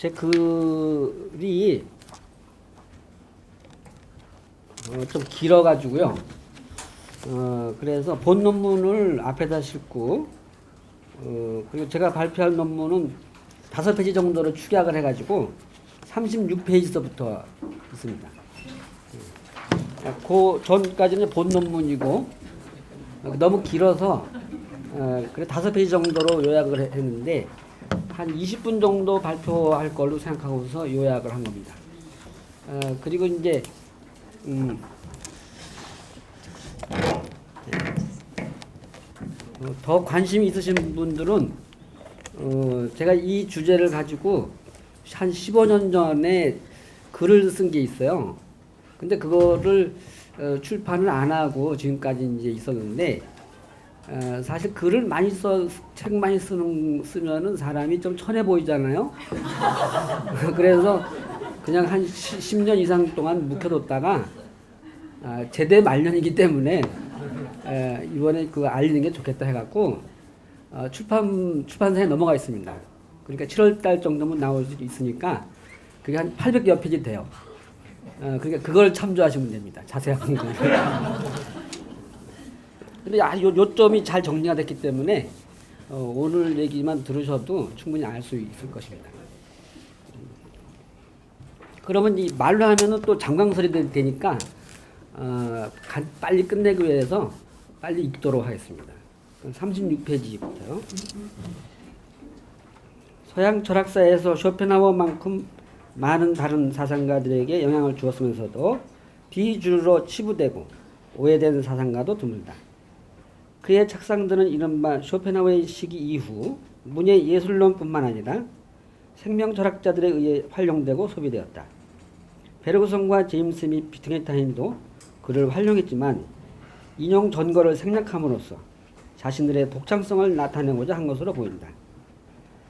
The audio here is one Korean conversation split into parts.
제 글이 좀 길어가지고요. 그래서 본 논문을 앞에다 싣고 그리고 제가 발표할 논문은 5페이지 정도로 축약을 해가지고 36페이지서부터 있습니다. 그 전까지는 본 논문이고 너무 길어서 그래 5페이지 정도로 요약을 했는데 한 20분 정도 발표할 걸로 생각하고서 요약을 한 겁니다. 그리고 이제 더 관심이 있으신 분들은 제가 이 주제를 가지고 한 15년 전에 글을 쓴 게 있어요. 근데 그거를 출판을 안 하고 지금까지 이제 있었는데 사실 글을 많이 책 많이 쓰면은 사람이 좀 천해 보이잖아요. 그래서 그냥 한 10년 이상 동안 묵혀뒀다가 제대 말년이기 때문에 이번에 그 알리는 게 좋겠다 해갖고 출판사에 넘어가 있습니다. 그러니까 7월달 정도면 나올 수 있으니까 그게 한 800여 페이지 돼요. 그러니까 그걸 참조하시면 됩니다. 자세한 거. 근데 요점이 잘 정리가 됐기 때문에 오늘 얘기만 들으셔도 충분히 알 수 있을 것입니다. 그러면 이 말로 하면은 또 장광설이 되니까 빨리 끝내기 위해서 빨리 읽도록 하겠습니다. 36페이지부터요. 서양 철학사에서 쇼펜하우어만큼 많은 다른 사상가들에게 영향을 주었으면서도 비주류로 치부되고 오해된 사상가도 드물다. 그의 책상들은 이른바 쇼펜하우어의 시기 이후 문예 예술론뿐만 아니라 생명철학자들에 의해 활용되고 소비되었다. 베르그손과 제임스 및 비트겐타인도 그를 활용했지만 인용 전거를 생략함으로써 자신들의 독창성을 나타내고자 한 것으로 보인다.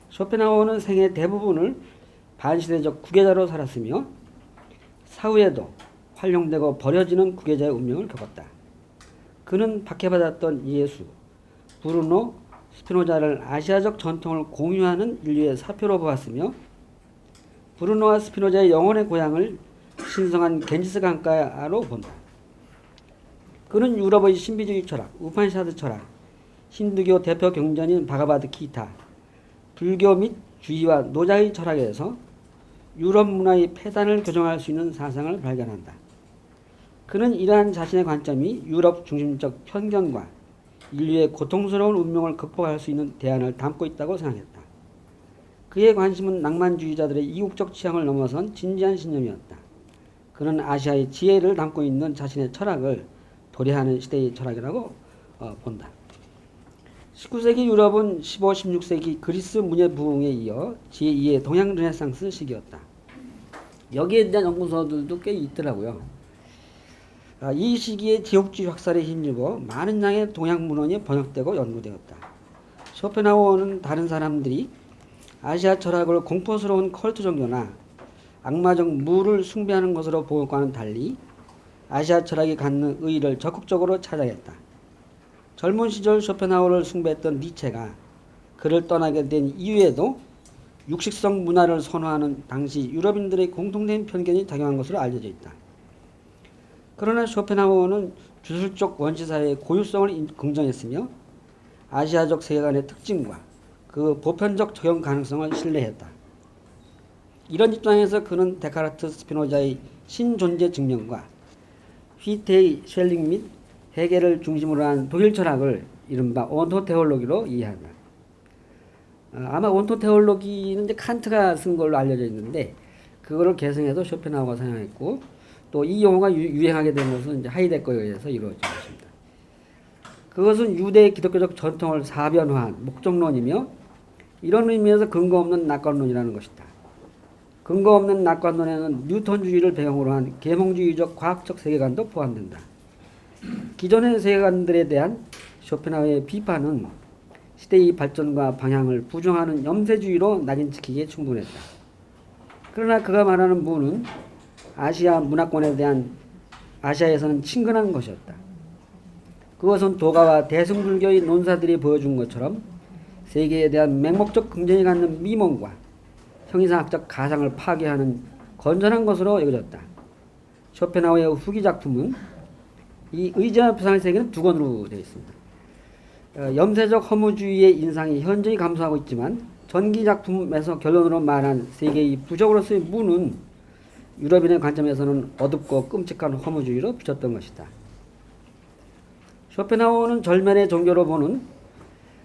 쇼펜하우어는 생애 대부분을 반시대적 구계자로 살았으며 사후에도 활용되고 버려지는 구계자의 운명을 겪었다. 그는 박해받았던 예수, 브루노, 스피노자를 아시아적 전통을 공유하는 인류의 사표로 보았으며 브루노와 스피노자의 영혼의 고향을 신성한 겐지스 강가로 본다. 그는 유럽의 신비주의 철학, 우판샤드 철학, 힌두교 대표 경전인 바가바드 기타, 불교 및 주의와 노자의 철학에서 유럽 문화의 폐단을 교정할 수 있는 사상을 발견한다. 그는 이러한 자신의 관점이 유럽 중심적 편견과 인류의 고통스러운 운명을 극복할 수 있는 대안을 담고 있다고 생각했다. 그의 관심은 낭만주의자들의 이국적 취향을 넘어선 진지한 신념이었다. 그는 아시아의 지혜를 담고 있는 자신의 철학을 도래하는 시대의 철학이라고 본다. 19세기 유럽은 15, 16세기 그리스 문예 부흥에 이어 제2의 동양 르네상스 시기였다. 여기에 대한 연구서들도 꽤 있더라고요. 이 시기에 제국주의 확산에 힘입어 많은 양의 동양 문헌이 번역되고 연구되었다. 쇼펜하우어는 다른 사람들이 아시아 철학을 공포스러운 컬트 종교나 악마적 무를 숭배하는 것으로 볼 것과는 달리 아시아 철학이 갖는 의의를 적극적으로 찾아냈다. 젊은 시절 쇼펜하우어를 숭배했던 니체가 그를 떠나게 된 이후에도 육식성 문화를 선호하는 당시 유럽인들의 공통된 편견이 작용한 것으로 알려져 있다. 그러나 쇼펜하우어는 주술적 원시사회의 고유성을 긍정했으며 아시아적 세계관의 특징과 그 보편적 적용 가능성을 신뢰했다. 이런 입장에서 그는 데카르트 스피노자의 신존재 증명과 휘테의 쉘링 및 헤겔을 중심으로 한 독일 철학을 이른바 온토테올로기로 이해한다. 아마 온토테올로기는 이제 칸트가 쓴 걸로 알려져 있는데 그거를 개성해서 쇼펜하우어가 사용했고 또 이 용어가 유행하게 된 것은 이제 하이데거에 의해서 이루어진 것입니다. 그것은 유대 기독교적 전통을 사변화한 목적론이며 이런 의미에서 근거 없는 낙관론이라는 것이다. 근거 없는 낙관론에는 뉴턴주의를 배경으로 한 계몽주의적 과학적 세계관도 포함된다. 기존의 세계관들에 대한 쇼펜하우어의 비판은 시대의 발전과 방향을 부정하는 염세주의로 낙인찍히기에 충분했다. 그러나 그가 말하는 무는 아시아 문화권에 대한 아시아에서는 친근한 것이었다. 그것은 도가와 대승불교의 논사들이 보여준 것처럼 세계에 대한 맹목적 긍정이 갖는 미몽과 형이상학적 가상을 파괴하는 건전한 것으로 여겨졌다. 쇼펜하우의 후기 작품은 이 의지와 표상의 세계는 두 권으로 되어 있습니다. 염세적 허무주의의 인상이 현저히 감소하고 있지만 전기 작품에서 결론으로 말한 세계의 부적으로서의 무는 유럽인의 관점에서는 어둡고 끔찍한 허무주의로 비쳤던 것이다. 쇼펜하우어는 절면의 종교로 보는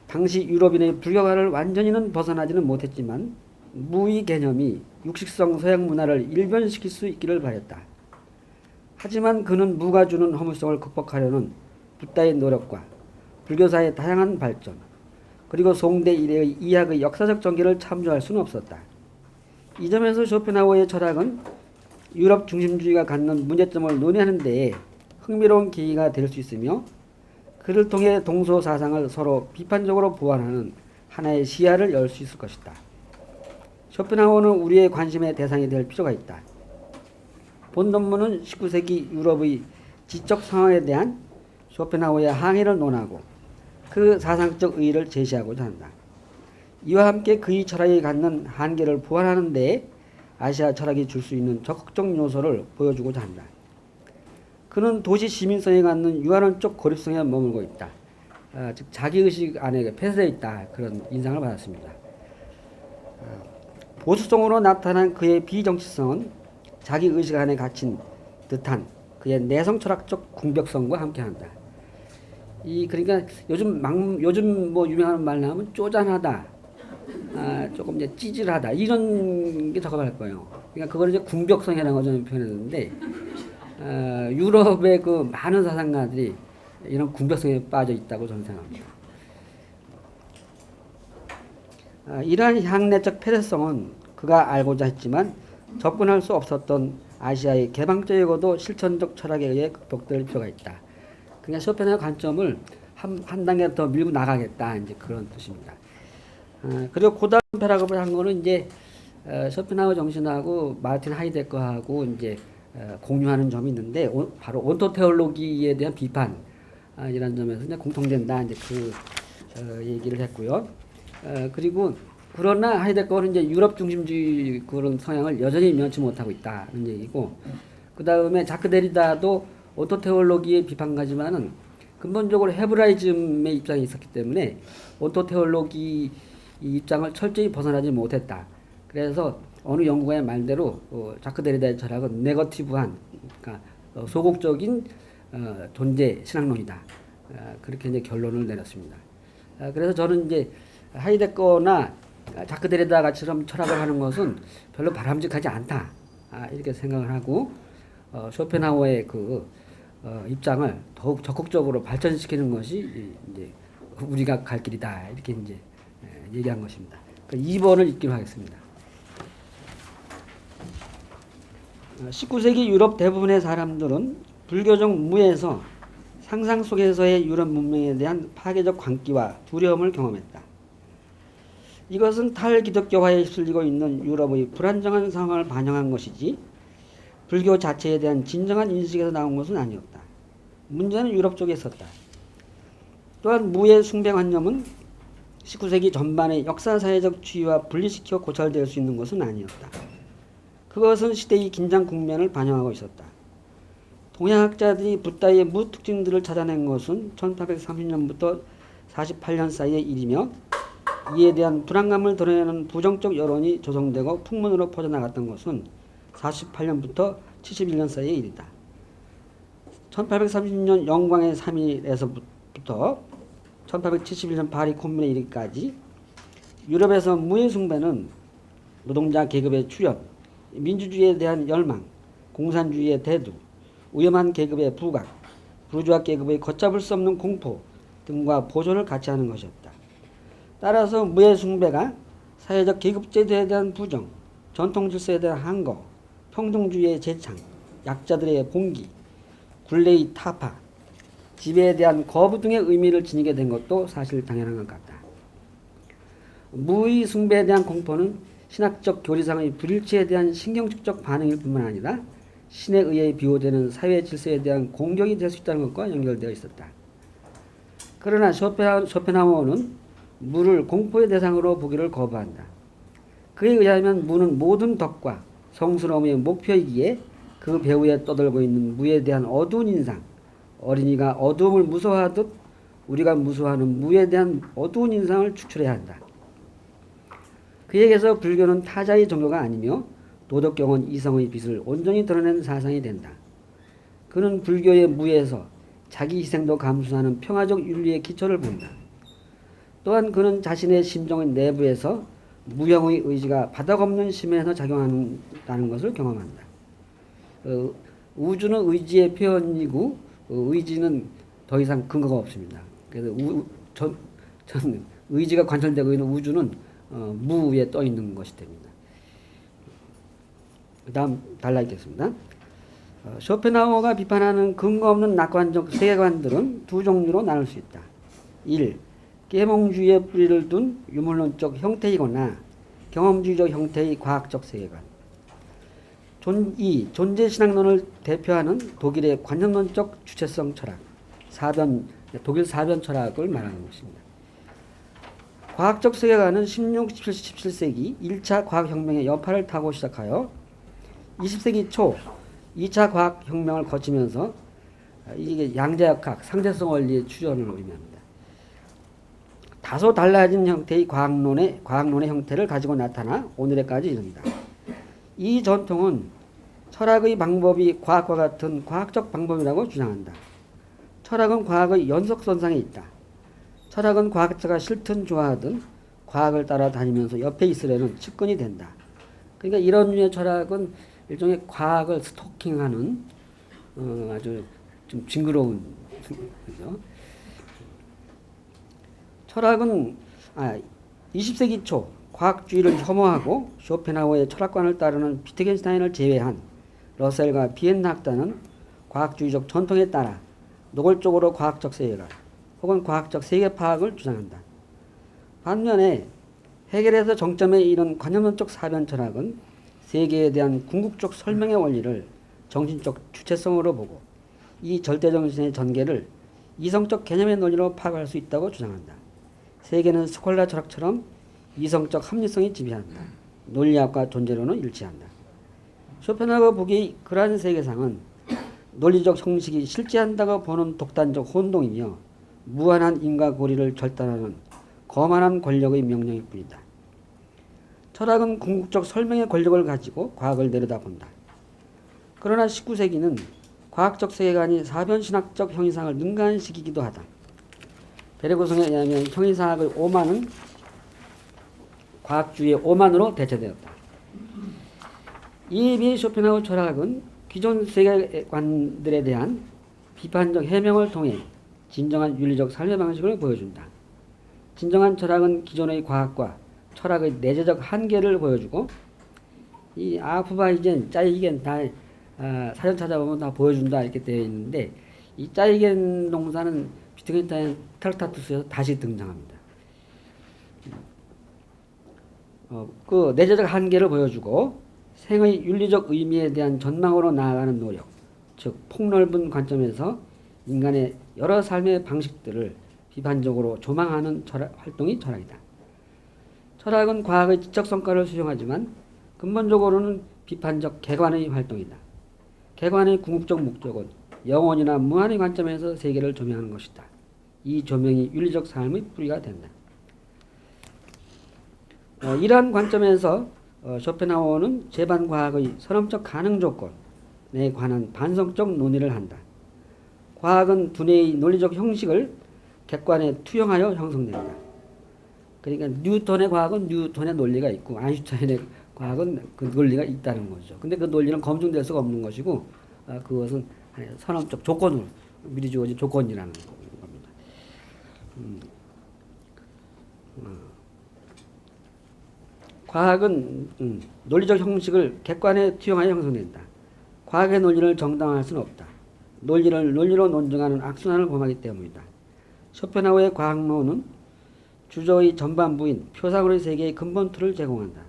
당시 유럽인의 불교가를 완전히는 벗어나지는 못했지만 무의 개념이 육식성 서양 문화를 일변시킬 수 있기를 바랬다. 하지만 그는 무가 주는 허무성을 극복하려는 붓다의 노력과 불교사의 다양한 발전, 그리고 송대 이래의 이학의 역사적 전개를 참조할 수는 없었다. 이 점에서 쇼펜하우어의 철학은 유럽 중심주의가 갖는 문제점을 논의하는 데에 흥미로운 계기가 될 수 있으며 그를 통해 동서 사상을 서로 비판적으로 보완하는 하나의 시야를 열 수 있을 것이다. 쇼펜하우어는 우리의 관심의 대상이 될 필요가 있다. 본 논문은 19세기 유럽의 지적 상황에 대한 쇼펜하우어의 항해를 논하고 그 사상적 의의를 제시하고자 한다. 이와 함께 그의 철학이 갖는 한계를 보완하는 데에 아시아 철학이 줄 수 있는 적극적 요소를 보여주고자 한다. 그는 도시 시민성이 갖는 유한론적 고립성에 머물고 있다. 즉 자기의식 안에 폐쇄되어 있다. 그런 인상을 받았습니다. 보수성으로 나타난 그의 비정치성은 자기의식 안에 갇힌 듯한 그의 내성 철학적 궁벽성과 함께한다. 그러니까 요즘 뭐 유명한 말 나오면 쪼잔하다, 조금 이제 찌질하다 이런 게 적합할 거예요. 그러니까 그걸 이제 궁벽성이라는 걸 저는 표현했는데 유럽의 그 많은 사상가들이 이런 궁벽성에 빠져 있다고 저는 생각합니다. 이러한 향내적 폐쇄성은 그가 알고자 했지만 접근할 수 없었던 아시아의 개방적이고도 실천적 철학에 의해 극복될 필요가 있다. 그러니까 쇼펜하우어 관점을 한 단계 더 밀고 나가겠다, 이제 그런 뜻입니다. 그리고 고다음 패러그래프를 한 거는 이제 쇼펜하우어 정신하고 마르틴 하이데거하고 이제 공유하는 점이 있는데 바로 온토테올로기에 대한 비판 이런 점에서 이제 공통된다, 이제 그 얘기를 했고요. 그리고 그러나 하이데거는 이제 유럽 중심주의 그런 성향을 여전히 면치 못하고 있다는 얘기고, 그 다음에 자크 데리다도 온토테올로기의 비판가지만은 근본적으로 헤브라이즘의 입장이 있었기 때문에 온토테올로기 입장을 철저히 벗어나지 못했다. 그래서 어느 연구가의 말대로 자크 데리다의 철학은 네거티브한, 그러니까 소극적인 존재 신앙론이다. 그렇게 이제 결론을 내렸습니다. 그래서 저는 이제 하이데거나 자크 데리다 같이처럼 철학을 하는 것은 별로 바람직하지 않다. 이렇게 생각을 하고 쇼펜하우어의 그 입장을 더욱 적극적으로 발전시키는 것이 이제 우리가 갈 길이다, 이렇게 이제 얘기한 것입니다. 2번을 읽기로 하겠습니다. 19세기 유럽 대부분의 사람들은 불교적 무에서 상상 속에서의 유럽 문명에 대한 파괴적 광기와 두려움을 경험했다. 이것은 탈기독교화에 휩쓸리고 있는 유럽의 불안정한 상황을 반영한 것이지 불교 자체에 대한 진정한 인식에서 나온 것은 아니었다. 문제는 유럽 쪽에 있었다. 또한 무의 숭배관념은 19세기 전반의 역사사회적 추이와 분리시켜 고찰될 수 있는 것은 아니었다. 그것은 시대의 긴장 국면을 반영하고 있었다. 동양학자들이 붓다의 무 특징들을 찾아낸 것은 1830년부터 48년 사이의 일이며 이에 대한 불안감을 드러내는 부정적 여론이 조성되고 풍문으로 퍼져나갔던 것은 48년부터 71년 사이의 일이다. 1830년 영광의 3일에서부터 1871년 파리 콤뮌에 이르기까지 유럽에서 무의 숭배는 노동자 계급의 출현, 민주주의에 대한 열망, 공산주의의 대두, 위험한 계급의 부각, 부르주아 계급의 걷잡을 수 없는 공포 등과 보존을 같이 하는 것이었다. 따라서 무의 숭배가 사회적 계급제도에 대한 부정, 전통 질서에 대한 항거, 평등주의의 재창, 약자들의 봉기, 굴레의 타파, 지배에 대한 거부 등의 의미를 지니게 된 것도 사실 당연한 것 같다. 무의 숭배에 대한 공포는 신학적 교리상의 불일치에 대한 신경측적 반응일 뿐만 아니라 신에 의해 비호되는 사회 질서에 대한 공격이 될 수 있다는 것과 연결되어 있었다. 그러나 쇼펜하우어는 무를 공포의 대상으로 보기를 거부한다. 그에 의하면 무는 모든 덕과 성스러움의 목표이기에 그 배후에 떠돌고 있는 무에 대한 어두운 인상, 어린이가 어두움을 무서워하듯 우리가 무서워하는 무에 대한 어두운 인상을 추출해야 한다. 그에게서 불교는 타자의 종교가 아니며 도덕경은 이성의 빛을 온전히 드러낸 사상이 된다. 그는 불교의 무에서 자기 희생도 감수하는 평화적 윤리의 기초를 본다. 또한 그는 자신의 심정의 내부에서 무형의 의지가 바닥 없는 심에서 작용한다는 것을 경험한다. 우주는 의지의 표현이고 의지는 더 이상 근거가 없습니다. 그래서 의지가 관철되고 있는 우주는 무 위에 떠 있는 것이 됩니다. 그 다음 달라 있겠습니다. 쇼펜하우어가 비판하는 근거 없는 낙관적 세계관들은 두 종류로 나눌 수 있다. 1. 계몽주의에 뿌리를 둔 유물론적 형태이거나 경험주의적 형태의 과학적 세계관. 2. 존재신학론을 대표하는 독일의 관념론적 주체성 철학, 독일 사변 철학을 말하는 것입니다. 과학적 세계관은 16, 17세기 1차 과학혁명의 여파를 타고 시작하여 20세기 초 2차 과학혁명을 거치면서 이게 양자역학, 상대성 원리의 출현을 의미합니다. 다소 달라진 형태의 과학론의 형태를 가지고 나타나 오늘에까지 이릅니다. 이 전통은 철학의 방법이 과학과 같은 과학적 방법이라고 주장한다. 철학은 과학의 연속선상에 있다. 철학은 과학자가 싫든 좋아하든 과학을 따라다니면서 옆에 있으려는 측근이 된다. 그러니까 이런 류의 철학은 일종의 과학을 스토킹하는 아주 좀 징그러운 그죠? 철학은 20세기 초 과학주의를 혐오하고 쇼펜하우어의 철학관을 따르는 비트겐슈타인을 제외한 러셀과 비엔나 학자는 과학주의적 전통에 따라 노골적으로 과학적 세계관 혹은 과학적 세계 파악을 주장한다. 반면에 해결에서 정점에 이른 관념론적 사변 철학은 세계에 대한 궁극적 설명의 원리를 정신적 주체성으로 보고 이 절대정신의 전개를 이성적 개념의 논리로 파악할 수 있다고 주장한다. 세계는 스콜라 철학처럼 이성적 합리성이 지배한다. 논리학과 존재론은 일치한다. 쇼펜하우어 보기의 그러한 세계상은 논리적 형식이 실제한다고 보는 독단적 혼동이며 무한한 인과 고리를 절단하는 거만한 권력의 명령일 뿐이다. 철학은 궁극적 설명의 권력을 가지고 과학을 내려다본다. 그러나 19세기는 과학적 세계관이 사변신학적 형이상을 능가시키기도 하다. 베르그송에 의하면 형이상학의 오만은 과학주의의 오만으로 대체되었다. 이에 비해 쇼펜하우어 철학은 기존 세계관들에 대한 비판적 해명을 통해 진정한 윤리적 삶의 방식을 보여준다. 진정한 철학은 기존의 과학과 철학의 내재적 한계를 보여주고 이 아프바이젠, 짜이겐 다 사전 찾아보면 다 보여준다 이렇게 되어 있는데 이 짜이겐 동사는 비트겐슈타인 트락타투스에서 다시 등장합니다. 그 내재적 한계를 보여주고 생의 윤리적 의미에 대한 전망으로 나아가는 노력, 즉 폭넓은 관점에서 인간의 여러 삶의 방식들을 비판적으로 조망하는 활동이 철학이다. 철학은 과학의 지적 성과를 수용하지만 근본적으로는 비판적 개관의 활동이다. 개관의 궁극적 목적은 영원이나 무한의 관점에서 세계를 조명하는 것이다. 이 조명이 윤리적 삶의 뿌리가 된다. 이러한 관점에서 쇼펜하우어는 제반과학의 선험적 가능 조건에 관한 반성적 논의를 한다. 과학은 두뇌의 논리적 형식을 객관에 투영하여 형성된다. 그러니까 뉴턴의 과학은 뉴턴의 논리가 있고 아인슈타인의 과학은 그 논리가 있다는 거죠. 근데 그 논리는 검증될 수가 없는 것이고 그것은 선험적 조건으로 미리 주어진 조건이라는 겁니다. 과학은 논리적 형식을 객관에 투영하여 형성된다. 과학의 논리를 정당화할 수는 없다. 논리를 논리로 논증하는 악순환을 범하기 때문이다. 쇼펜하우어의 과학론은 주저의 전반부인 표상으로의 세계의 근본 틀을 제공한다.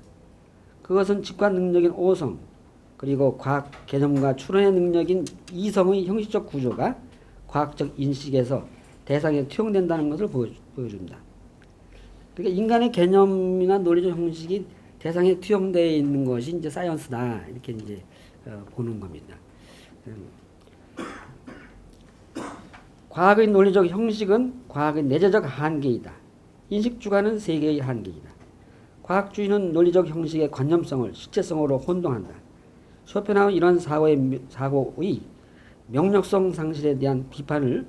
그것은 직관 능력인 오성, 그리고 과학 개념과 추론의 능력인 이성의 형식적 구조가 과학적 인식에서 대상에 투영된다는 것을 보여준다. 그러니까 인간의 개념이나 논리적 형식이 대상에 투영되어 있는 것이 이제 사이언스다 이렇게 이제 보는 겁니다. 과학의 논리적 형식은 과학의 내재적 한계이다. 인식 주관은 세계의 한계이다. 과학주의는 논리적 형식의 관념성을 실체성으로 혼동한다. 쇼펜하우는 이런 사고의 명령성 상실에 대한 비판을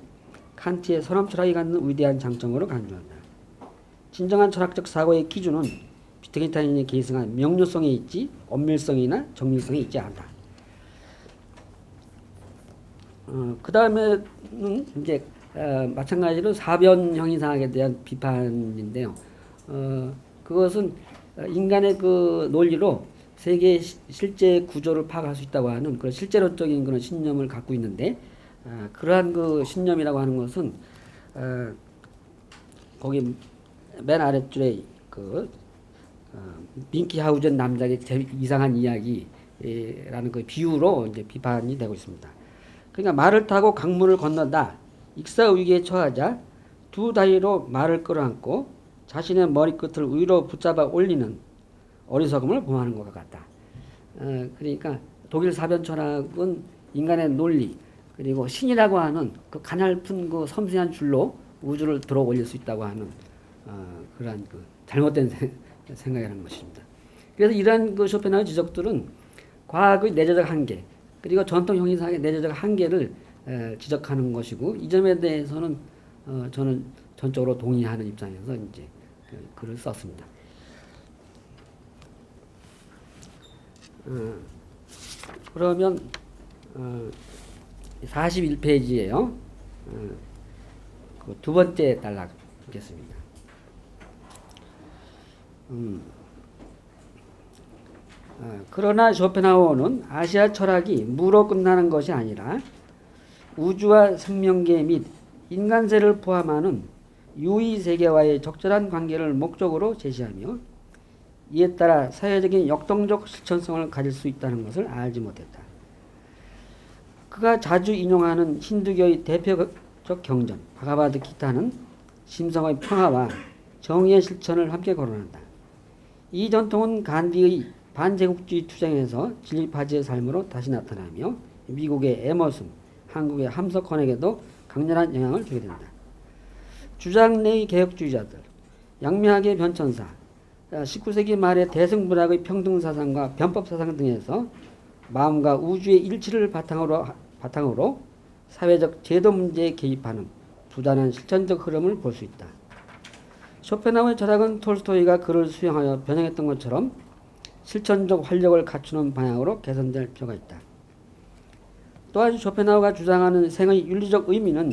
칸트의 선험 철학이 갖는 위대한 장점으로 간주한다. 진정한 철학적 사고의 기준은 비트겐슈타인이 계승한 명료성에 있지 엄밀성이나 정밀성에 있지 않다. 그 다음에는 이제 마찬가지로 사변 형이상학에 대한 비판인데요. 그것은 인간의 그 논리로 세계의 실제 구조를 파악할 수 있다고 하는 그런 실제론적인 그런 신념을 갖고 있는데, 그러한 그 신념이라고 하는 것은 거기 맨 아랫줄에 그 밍키하우젠 남작의 이상한 이야기라는 그 비유로 이제 비판이 되고 있습니다. 그러니까 말을 타고 강물을 건너다 익사 위기에 처하자 두 다리로 말을 끌어안고 자신의 머리끝을 위로 붙잡아 올리는 어리석음을 범하는 것과 같다. 그러니까 독일 사변 철학은 인간의 논리 그리고 신이라고 하는 그 가냘픈 그 섬세한 줄로 우주를 들어 올릴 수 있다고 하는 그러한 그 잘못된 생각이라는 것입니다. 그래서 이러한 그 쇼펜하우의 지적들은 과학의 내재적 한계 그리고 전통 형이상의 내재적 한계를 지적하는 것이고, 이 점에 대해서는 저는 전적으로 동의하는 입장에서 이제 글을 썼습니다. 그러면 41페이지예요. 그 두 번째 단락 읽겠습니다. 그러나 쇼펜하우어는 아시아 철학이 무로 끝나는 것이 아니라 우주와 생명계 및 인간세를 포함하는 유의 세계와의 적절한 관계를 목적으로 제시하며 이에 따라 사회적인 역동적 실천성을 가질 수 있다는 것을 알지 못했다. 그가 자주 인용하는 힌두교의 대표적 경전 바가바드 기타는 심성의 평화와 정의의 실천을 함께 거론한다. 이 전통은 간디의 반제국주의 투쟁에서 진리파지의 삶으로 다시 나타나며 미국의 에머슨, 한국의 함석헌에게도 강렬한 영향을 주게 된다. 주장 내의 개혁주의자들, 양명학의 변천사, 19세기 말의 대승불학의 평등사상과 변법사상 등에서 마음과 우주의 일치를 바탕으로 사회적 제도 문제에 개입하는 부단한 실천적 흐름을 볼 수 있다. 쇼펜하우의 철학은 톨스토이가 그를 수용하여 변형했던 것처럼 실천적 활력을 갖추는 방향으로 개선될 필요가 있다. 또한 쇼펜하우가 주장하는 생의 윤리적 의미는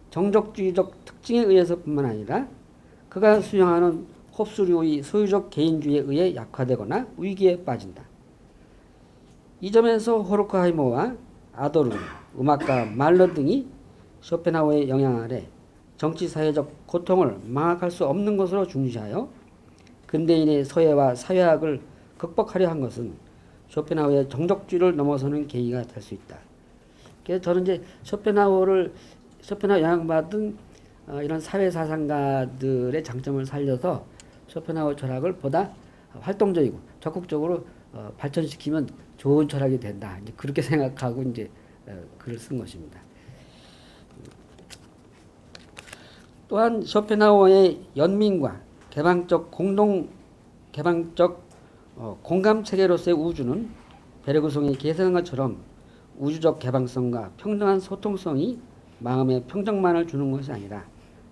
정적주의적 특징에 의해서뿐만 아니라 그가 수용하는 홉스류의 소유적 개인주의에 의해 약화되거나 위기에 빠진다. 이 점에서 호르크하이머와 아도르, 음악가 말러 등이 쇼펜하우의 영향 아래 정치사회적 고통을 망각할 수 없는 것으로 중시하여 근대인의 서예와 사회학을 극복하려 한 것은 쇼펜하우의 정적주의를 넘어서는 계기가 될 수 있다. 그래서 저는 이제 쇼펜하우 영향받은 이런 사회사상가들의 장점을 살려서 쇼펜하우 철학을 보다 활동적이고 적극적으로 발전시키면 좋은 철학이 된다. 이제 그렇게 생각하고 이제 글을 쓴 것입니다. 또한 쇼펜하우어의 연민과 개방적 공감 체계로서의 우주는 베르그송이 계산한 것처럼 우주적 개방성과 평등한 소통성이 마음의 평정만을 주는 것이 아니라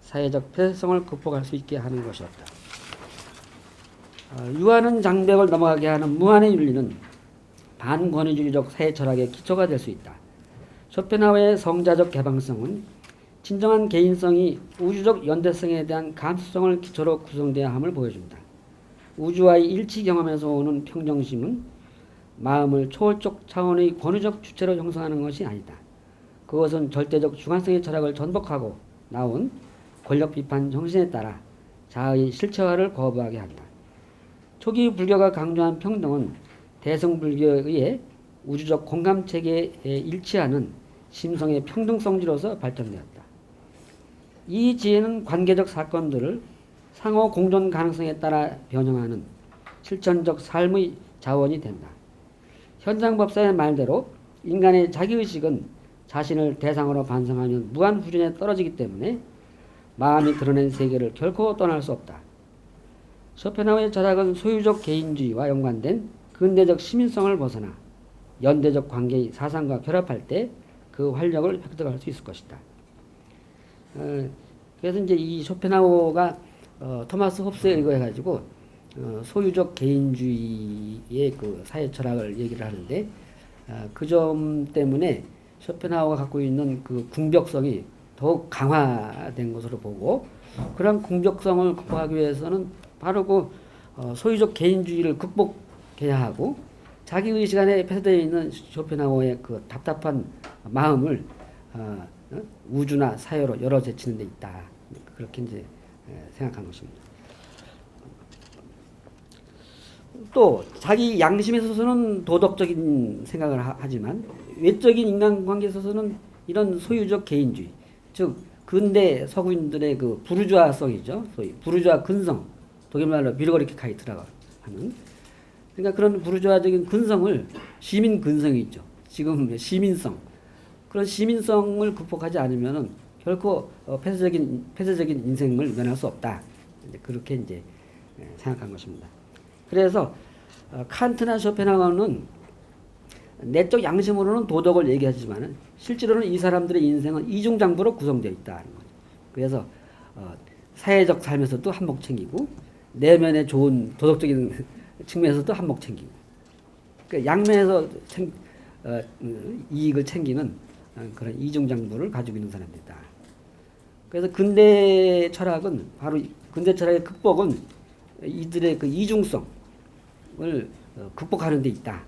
사회적 폐쇄성을 극복할 수 있게 하는 것이었다. 유한은 장벽을 넘어가게 하는 무한의 윤리는 반권위주의적 사회 철학의 기초가 될 수 있다. 쇼펜하우의 성자적 개방성은 진정한 개인성이 우주적 연대성에 대한 감수성을 기초로 구성되어야 함을 보여준다. 우주와의 일치 경험에서 오는 평정심은 마음을 초월적 차원의 권위적 주체로 형성하는 것이 아니다. 그것은 절대적 주관성의 철학을 전복하고 나온 권력 비판 정신에 따라 자아의 실체화를 거부하게 한다. 초기 불교가 강조한 평등은 대승불교에 의해 우주적 공감체계에 일치하는 심성의 평등성지로서 발전되었다. 이 지혜는 관계적 사건들을 상호 공존 가능성에 따라 변형하는 실천적 삶의 자원이 된다. 현장법사의 말대로 인간의 자기의식은 자신을 대상으로 반성하면 무한후전에 떨어지기 때문에 마음이 드러낸 세계를 결코 떠날 수 없다. 쇼펜하우의 철학은 소유적 개인주의와 연관된 근대적 시민성을 벗어나 연대적 관계의 사상과 결합할 때 그 활력을 획득할 수 있을 것이다. 그래서 이제 이 쇼펜하우가 토마스 홉스에 의거해가지고 소유적 개인주의의 그 사회 철학을 얘기를 하는데 그 점 때문에 쇼펜하우가 갖고 있는 그 궁벽성이 더욱 강화된 것으로 보고 그런 궁벽성을 극복하기 위해서는 바로 그 소유적 개인주의를 극복해야 하고 자기의식 안에 폐쇄되어 있는 쇼펜하우의 그 답답한 마음을 우주나 사회로 열어제치는 데 있다. 그렇게 이제 생각한 것입니다. 또 자기 양심에 있어서는 도덕적인 생각을 하지만 외적인 인간관계에 있어서는 이런 소유적 개인주의, 즉 근대 서구인들의 그 부르주아성이죠. 소위 부르주아 근성, 독일말로 비르거리케카이트라고 하는, 그러니까 그런 부르주아적인 근성을 시민 근성이 있죠. 지금 시민성, 그런 시민성을 극복하지 않으면은 결코 폐쇄적인 인생을 면할 수 없다. 그렇게 이제 생각한 것입니다. 그래서 칸트나 쇼펜하우는 내적 양심으로는 도덕을 얘기하지만 실제로는 이 사람들의 인생은 이중장부로 구성되어 있다는 거죠. 그래서 사회적 삶에서도 한몫 챙기고 내면의 좋은 도덕적인 측면에서도 한몫 챙기고, 그러니까 양면에서 이익을 챙기는 그런 이중장부를 가지고 있는 사람들이다. 그래서 근대 철학은 바로 근대 철학의 극복은 이들의 그 이중성을 극복하는 데 있다.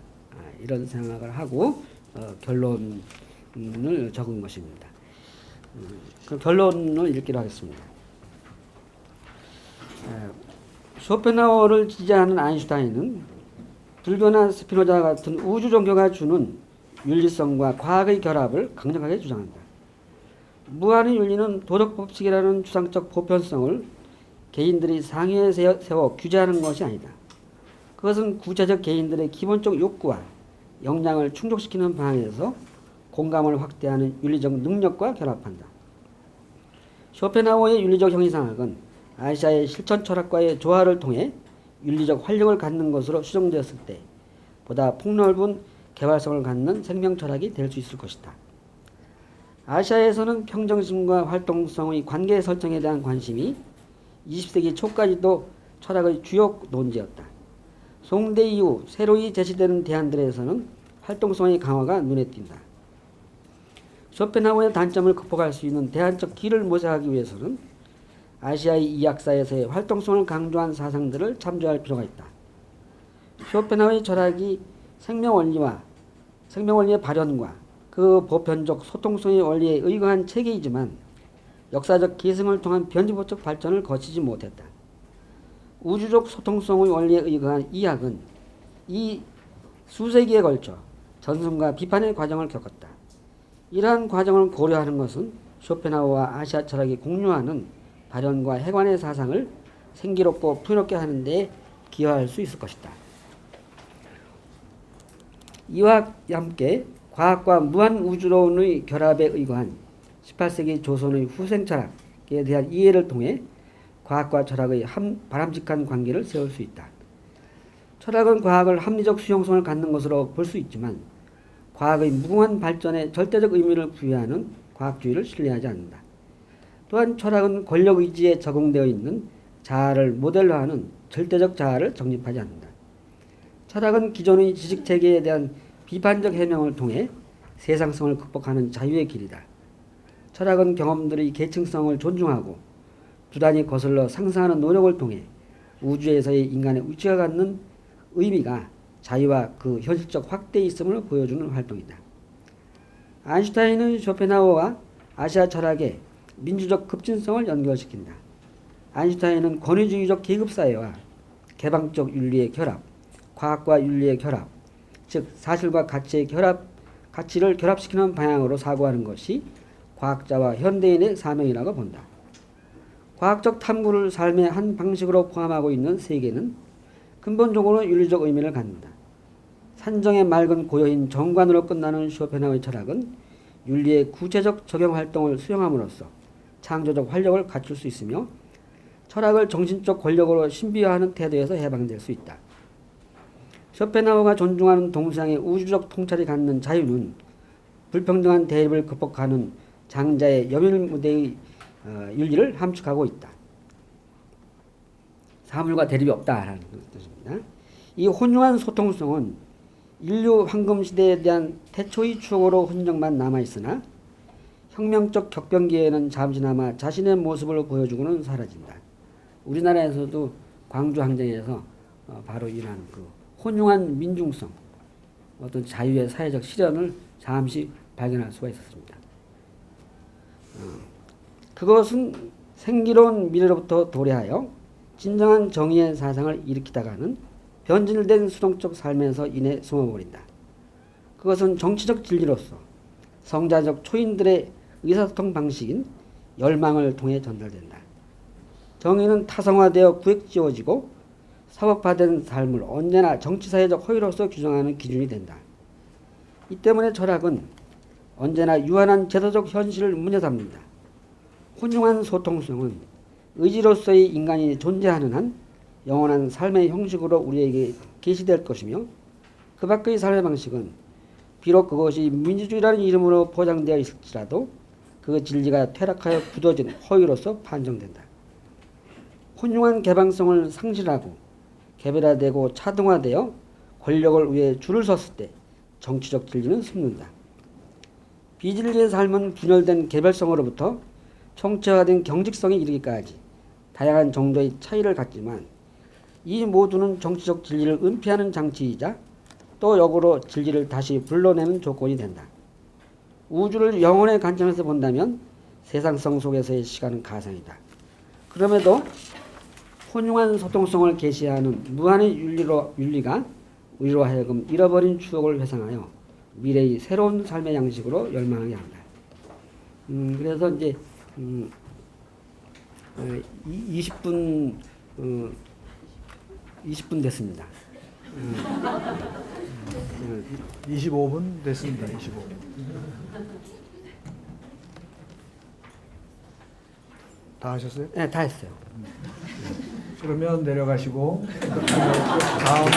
이런 생각을 하고 결론을 적은 것입니다. 그 결론을 읽기로 하겠습니다. 쇼펜하우어를 지지하는 아인슈타인은 불교나 스피노자 같은 우주 종교가 주는 윤리성과 과학의 결합을 강력하게 주장한다. 무한의 윤리는 도덕 법칙이라는 추상적 보편성을 개인들이 상위에 세워 규제하는 것이 아니다. 그것은 구체적 개인들의 기본적 욕구와 역량을 충족시키는 방향에서 공감을 확대하는 윤리적 능력과 결합한다. 쇼펜하우어의 윤리적 형이상학은 아시아의 실천 철학과의 조화를 통해 윤리적 활력을 갖는 것으로 추정되었을 때 보다 폭넓은 개발성을 갖는 생명 철학이 될 수 있을 것이다. 아시아에서는 평정심과 활동성의 관계 설정에 대한 관심이 20세기 초까지도 철학의 주요 논지였다. 송대 이후 새로이 제시되는 대안들에서는 활동성의 강화가 눈에 띈다. 쇼펜하우어의 단점을 극복할 수 있는 대안적 길을 모색하기 위해서는 아시아의 이학사에서의 활동성을 강조한 사상들을 참조할 필요가 있다. 쇼펜하우어의 철학이 생명원리의 발현과 그 보편적 소통성의 원리에 의거한 체계이지만 역사적 계승을 통한 변주법적 발전을 거치지 못했다. 우주적 소통성의 원리에 의거한 이학은 이 수세기에 걸쳐 전승과 비판의 과정을 겪었다. 이러한 과정을 고려하는 것은 쇼펜하우어와 아시아 철학이 공유하는 발현과 해관의 사상을 생기롭고 풍요롭게 하는 데 기여할 수 있을 것이다. 이와 함께 과학과 무한우주론의 결합에 의거한 18세기 조선의 후생 철학에 대한 이해를 통해 과학과 철학의 바람직한 관계를 세울 수 있다. 철학은 과학을 합리적 수용성을 갖는 것으로 볼 수 있지만 과학의 무궁한 발전에 절대적 의미를 부여하는 과학주의를 신뢰하지 않는다. 또한 철학은 권력의지에 적용되어 있는 자아를 모델로하는 절대적 자아를 정립하지 않는다. 철학은 기존의 지식체계에 대한 비판적 해명을 통해 세상성을 극복하는 자유의 길이다. 철학은 경험들의 계층성을 존중하고 부단히 거슬러 상상하는 노력을 통해 우주에서의 인간의 위치가 갖는 의미가 자유와 그 현실적 확대에 있음을 보여주는 활동이다. 아인슈타인은 쇼펜하우어와 아시아 철학의 민주적 급진성을 연결시킨다. 아인슈타인은 권위주의적 계급사회와 개방적 윤리의 결합, 과학과 윤리의 결합, 즉 사실과 가치를 결합시키는 방향으로 사고하는 것이 과학자와 현대인의 사명이라고 본다. 과학적 탐구를 삶의 한 방식으로 포함하고 있는 세계는 근본적으로 윤리적 의미를 갖는다. 산정의 맑은 고요인 정관으로 끝나는 쇼펜하우의 철학은 윤리의 구체적 적용 활동을 수행함으로써 창조적 활력을 갖출 수 있으며 철학을 정신적 권력으로 신비화하는 태도에서 해방될 수 있다. 쇼펜하우가 존중하는 동서양의 우주적 통찰이 갖는 자유는 불평등한 대립을 극복하는 장자의 여밀무대의 윤리를 함축하고 있다. 사물과 대립이 없다라는 뜻입니다. 이 혼용한 소통성은 인류 황금 시대에 대한 태초의 추억으로 흔적만 남아있으나 혁명적 격변기에는 잠시나마 자신의 모습을 보여주고는 사라진다. 우리나라에서도 광주 항쟁에서 바로 이러한 그 혼용한 민중성, 어떤 자유의 사회적 실현을 잠시 발견할 수가 있었습니다. 그것은 생기로운 미래로부터 도래하여 진정한 정의의 사상을 일으키다가는 변질된 수동적 삶에서 인해 숨어버린다. 그것은 정치적 진리로서 성자적 초인들의 의사소통 방식인 열망을 통해 전달된다. 정의는 타성화되어 구획지어지고 사법화된 삶을 언제나 정치사회적 허위로서 규정하는 기준이 된다. 이 때문에 철학은 언제나 유한한 제도적 현실을 문제삼는다. 혼용한 소통성은 의지로서의 인간이 존재하는 한 영원한 삶의 형식으로 우리에게 계시될 것이며 그 밖의 삶의 방식은 비록 그것이 민주주의라는 이름으로 포장되어 있을지라도 그 진리가 퇴락하여 굳어진 허위로서 판정된다. 혼용한 개방성을 상실하고 개별화되고 차등화되어 권력을 위해 줄을 섰을 때 정치적 진리는 숨는다. 비진리의 삶은 분열된 개별성으로부터 총체화된 경직성에 이르기까지 다양한 정도의 차이를 갖지만 이 모두는 정치적 진리를 은폐하는 장치이자 또 역으로 진리를 다시 불러내는 조건이 된다. 우주를 영혼의 관점에서 본다면 세상성 속에서의 시간은 가상이다. 그럼에도 혼용한 소통성을 계시하는 무한의 윤리가 우리로 하여금 잃어버린 추억을 회상하여 미래의 새로운 삶의 양식으로 열망하게 한다. 그래서 이제 20분 됐습니다. 25분 됐습니다. 25분. 다 하셨어요? 네, 다 했어요. 그러면 내려가시고 다음에